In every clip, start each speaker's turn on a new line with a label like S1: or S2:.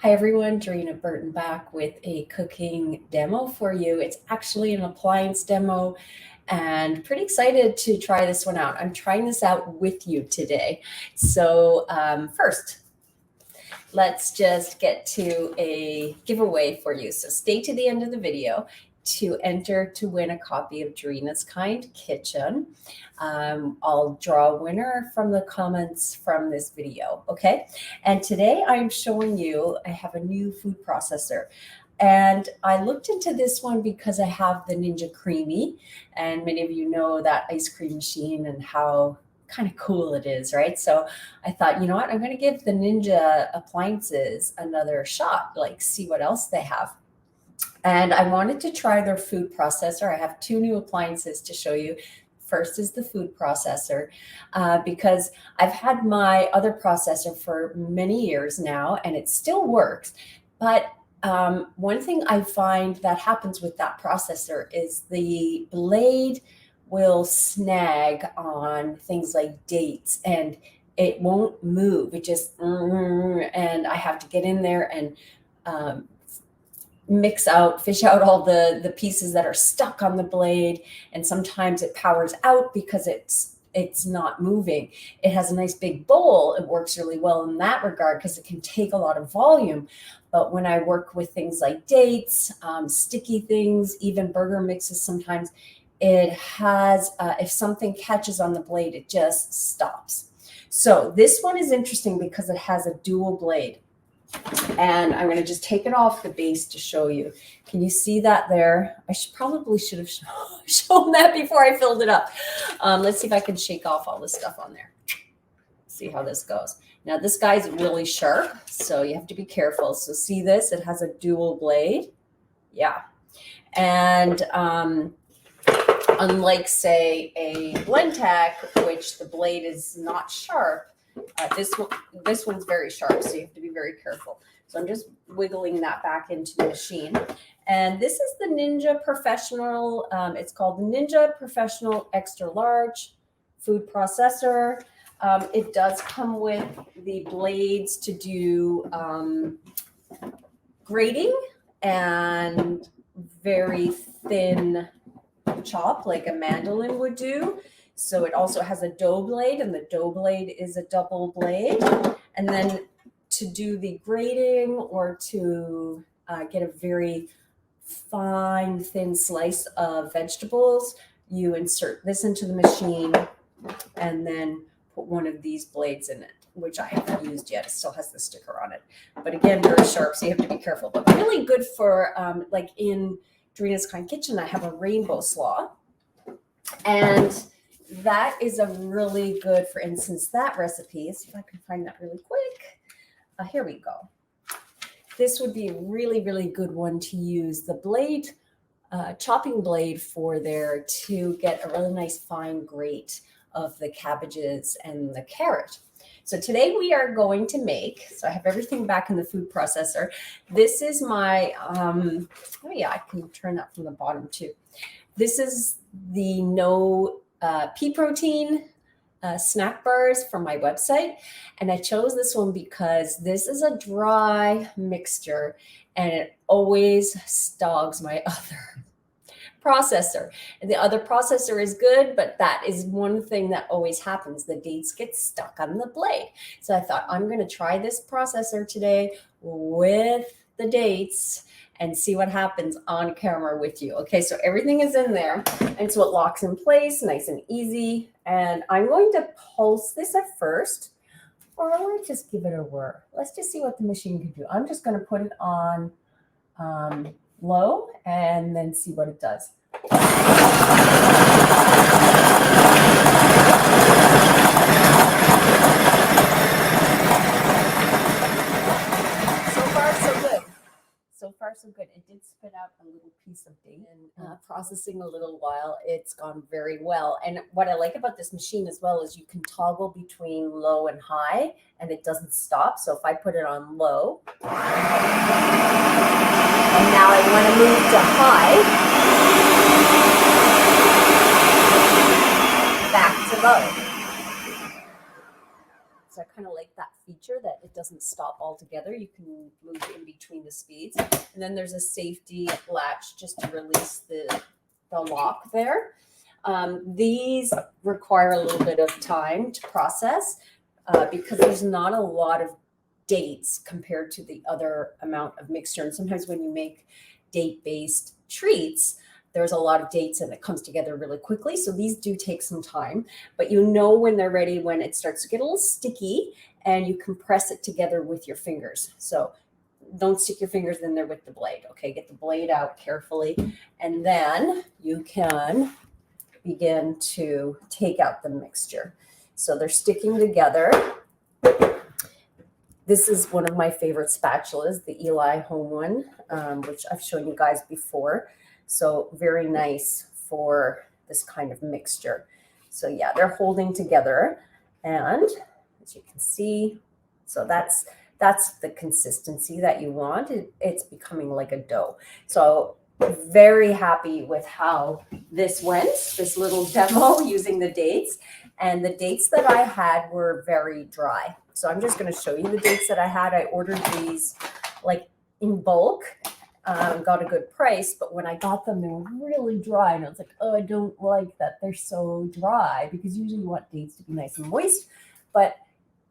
S1: Hi everyone, Dorina Burton back with a cooking demo for you. It's actually an appliance demo and pretty excited to try this one out. I'm trying this out with you today. So first, let's just get to a giveaway for you. So stay to the end of the video to enter to win a copy of Dorina's Kind Kitchen. I'll draw a winner from the comments from this video, okay? And today I'm showing you, I have a new food processor. And I looked into this one because I have the Ninja Creamy, and many of you know that ice cream machine and how kind of cool it is, right? So I thought, you know what, I'm going to give the Ninja appliances another shot, like see what else they have. And I wanted to try their food processor. I have two new appliances to show you. First is the food processor, because I've had my other processor for many years now and it still works. But one thing I find that happens with that processor is the blade will snag on things like dates and it won't move. It just, and I have to get in there and fish out all the pieces that are stuck on the blade. And sometimes it powers out because it's not moving. It has a nice big bowl. It works really well in that regard because it can take a lot of volume. But when I work with things like dates, sticky things, even burger mixes, sometimes it has, if something catches on the blade, it just stops. So this one is interesting because it has a dual blade. And I'm going to just take it off the base to show you. Can you see that there? I probably should have shown that before I filled it up. Let's see if I can shake off all this stuff on there. See how this goes. Now this guy's really sharp, so you have to be careful. So see this? It has a dual blade. Yeah. And unlike, say, a Blendtec, which the blade is not sharp, this one's very sharp, so you have to be very careful. So I'm just wiggling that back into the machine. And this is the Ninja Professional. It's called the Ninja Professional Extra Large Food Processor. It does come with the blades to do grating and very thin chop like a mandolin would do. So it also has a dough blade, and the dough blade is a double blade. And then to do the grating or to get a very fine, thin slice of vegetables, you insert this into the machine and then put one of these blades in it, which I haven't used yet. It still has the sticker on it. But again, very sharp, so you have to be careful. But really good for, like in Dorina's Kind Kitchen, I have a rainbow slaw. And that is a really good, for instance, that recipe. See if I can find that really quick. Here we go. This would be a really, really good one to use the blade, chopping blade for there to get a really nice fine grate of the cabbages and the carrot. So today we are going to make, so I have everything back in the food processor. This is my, oh yeah, I can turn that from the bottom too. This is the No Pea Protein snack bars from my website. And I chose this one because this is a dry mixture and it always stogs my other processor. And the other processor is good, but that is one thing that always happens. The dates get stuck on the blade. So I thought I'm going to try this processor today with the dates and see what happens on camera with you. Okay, so everything is in there, and so it locks in place, nice and easy. And I'm going to pulse this at first, or I want to just give it a whir. Let's just see what the machine can do. I'm just going to put it on low and then see what it does. So far, so good. It did spit out a little piece of date, and processing a little while, it's gone very well. And what I like about this machine as well is you can toggle between low and high, and it doesn't stop. So if I put it on low, and now I want to move to high, back to low. So I kind of like that feature that it doesn't stop altogether. You can move in between the speeds. And then there's a safety latch just to release the lock there. These require a little bit of time to process because there's not a lot of dates compared to the other amount of mixture. And sometimes when you make date-based treats, there's a lot of dates and it comes together really quickly. So these do take some time, but you know when they're ready when it starts to get a little sticky and you can press it together with your fingers. So don't stick your fingers in there with the blade. Okay, get the blade out carefully, and then you can begin to take out the mixture. So they're sticking together. This is one of my favorite spatulas, the Eli Home one, which I've shown you guys before. So very nice for this kind of mixture. So yeah, they're holding together, and as you can see, so that's the consistency that you want. It's becoming like a dough. So very happy with how this went, this little demo using the dates. And the dates that I had were very dry. So I'm just going to show you the dates that I had. I ordered these like in bulk, got a good price, but when I got them, they were really dry. And I was like, oh, I don't like that they're so dry, because usually you want dates to be nice and moist, but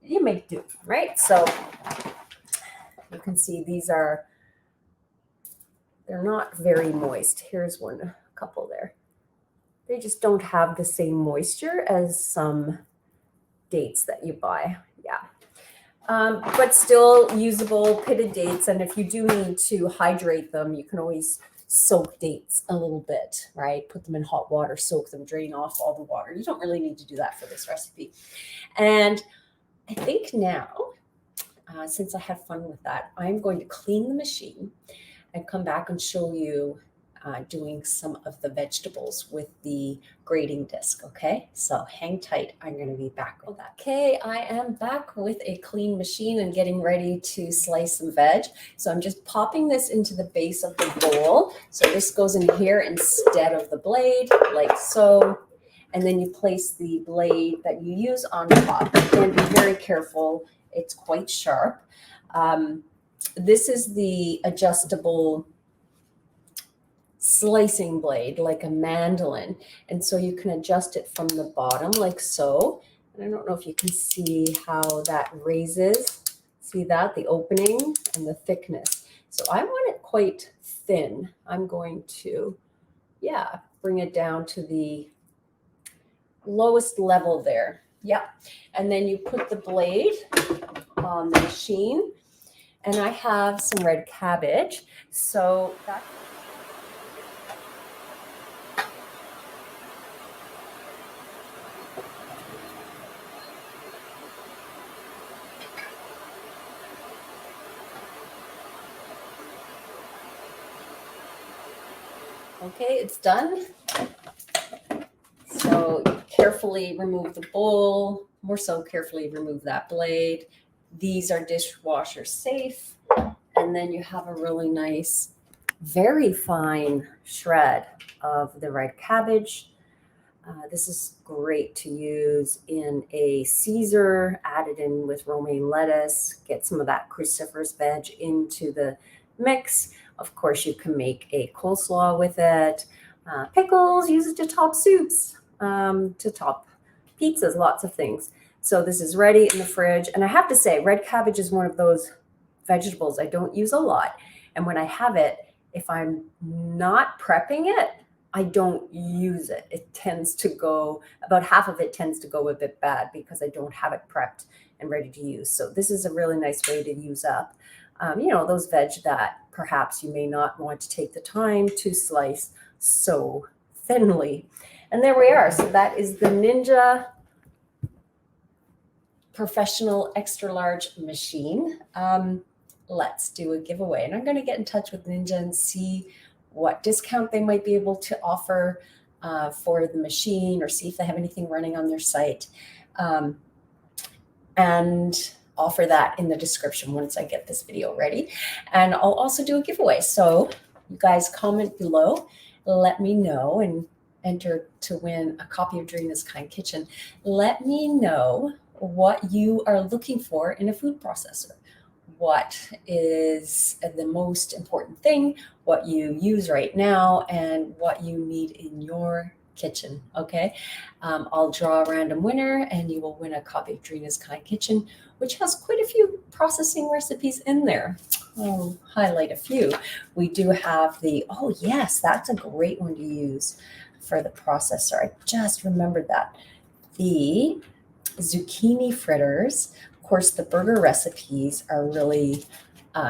S1: you make do, right? So you can see they're not very moist. Here's one, a couple there. They just don't have the same moisture as some dates that you buy. Yeah. But still usable pitted dates. And if you do need to hydrate them, you can always soak dates a little bit, right? Put them in hot water, soak them, drain off all the water. You don't really need to do that for this recipe. And I think now, since I had fun with that, I'm going to clean the machine and come back and show you doing some of the vegetables with the grating disc, okay? So hang tight, I'm gonna be back with that. Okay, I am back with a clean machine and getting ready to slice some veg. So I'm just popping this into the base of the bowl. So this goes in here instead of the blade, like so. And then you place the blade that you use on top. And be very careful, it's quite sharp. This is the adjustable slicing blade, like a mandolin. And so you can adjust it from the bottom like so. And I don't know if you can see how that raises. See that, the opening and the thickness. So I want it quite thin. I'm going to, yeah, bring it down to the lowest level there. Yeah. And then you put the blade on the machine. And I have some red cabbage. So that's okay, it's done. So you carefully remove the bowl, more so carefully remove that blade. These are dishwasher safe. And then you have a really nice, very fine shred of the red cabbage. This is great to use in a Caesar, add it in with romaine lettuce, get some of that cruciferous veg into the mix. Of course, you can make a coleslaw with it. Pickles, use it to top soups, to top pizzas, lots of things. So this is ready in the fridge. And I have to say, red cabbage is one of those vegetables I don't use a lot. And when I have it, if I'm not prepping it, I don't use it. It tends to go, about half of it tends to go a bit bad because I don't have it prepped and ready to use. So this is a really nice way to use up, you know, those veg that perhaps you may not want to take the time to slice so thinly. And there we are. So that is the Ninja Professional Extra Large machine. Let's do a giveaway. And I'm going to get in touch with Ninja and see what discount they might be able to offer for the machine, or see if they have anything running on their site. And offer that in the description once I get this video ready. And I'll also do a giveaway. So you guys comment below, let me know, and enter to win a copy of Dream Is Kind Kitchen. Let me know what you are looking for in a food processor. What is the most important thing, what you use right now, and what you need in your kitchen. Okay, I'll draw a random winner and you will win a copy of Drina's Kind Kitchen, which has quite a few processing recipes in there. I'll highlight a few. We do have oh yes, that's a great one to use for the processor. I just remembered that. The zucchini fritters. Of course, the burger recipes are really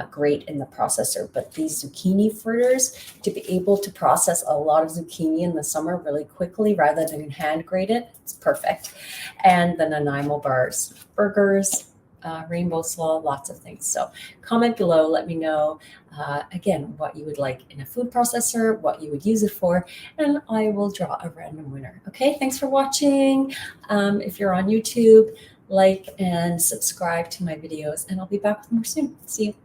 S1: great in the processor, but these zucchini fritters, to be able to process a lot of zucchini in the summer really quickly rather than hand grate it, it's perfect. And the Nanaimo bars, burgers, rainbow slaw, lots of things. So comment below, let me know again what you would like in a food processor, what you would use it for, and I will draw a random winner. Okay, thanks for watching. If you're on YouTube, like and subscribe to my videos, and I'll be back with more soon. See you.